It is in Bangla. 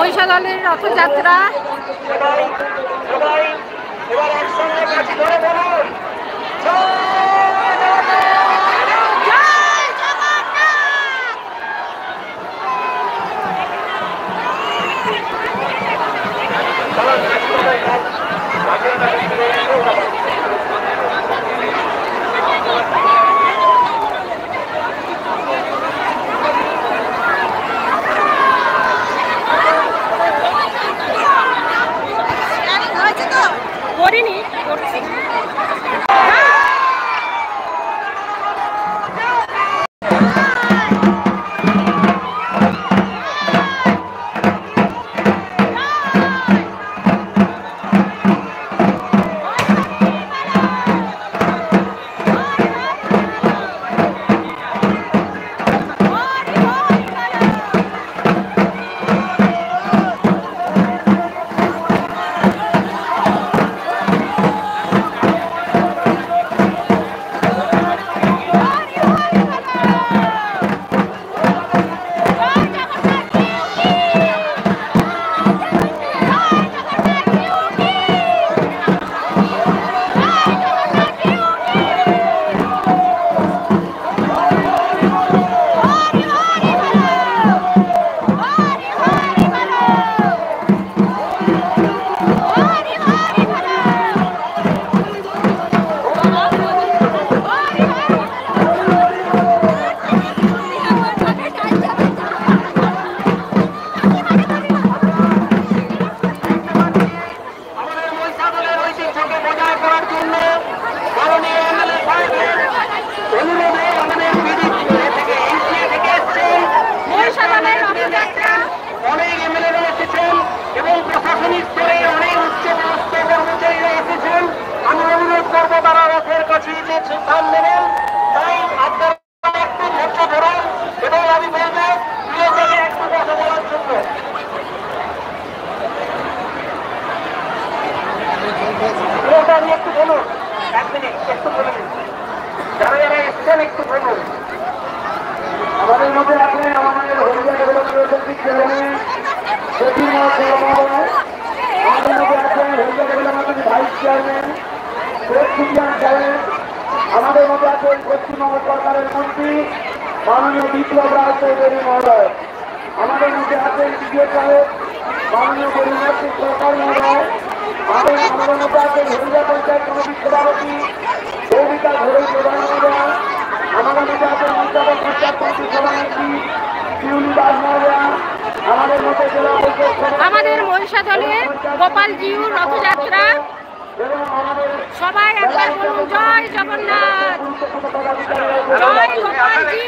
মহিষাদলের রথযাত্রা। করিনি, করছি। আমাদের মধ্যে আছে আমাদের হলদিয়া ডেভেলপমেন্ট চেয়ারম্যান সচিব মহোদয়, আমাদের মধ্যে আছেন Haldia development vice chairman Sheikh Sufian সাহেব, আমাদের মধ্যে আছেন পশ্চিমবঙ্গ সরকারের মন্ত্রী মাননীয় বিপ্লব রায় চৌধুরী মহোদয়, আমাদের মধ্যে আছেন বিজয় সাহেব মাননীয় গরিনাথ সরকার মহোদয়, আমাদের মধ্যে আছেন হলদিয়া পঞ্চায়েত কমিটির সভাপতি সৌমিতা ঘোড়ই প্রধান মহোদয়, আমাদের মধ্যে আছেন মঞ্চাপক পঞ্চায়েত কমিটির সভানেত্রী শিউলি দাস মহোদয়া, আমাদের মধ্যে জেলা পরিষদ আমাদের মহিষাদলের গোপালজিউর রথযাত্রা। সবাই একবার বলুন জয় জগন্নাথ, জয় গোপালজি।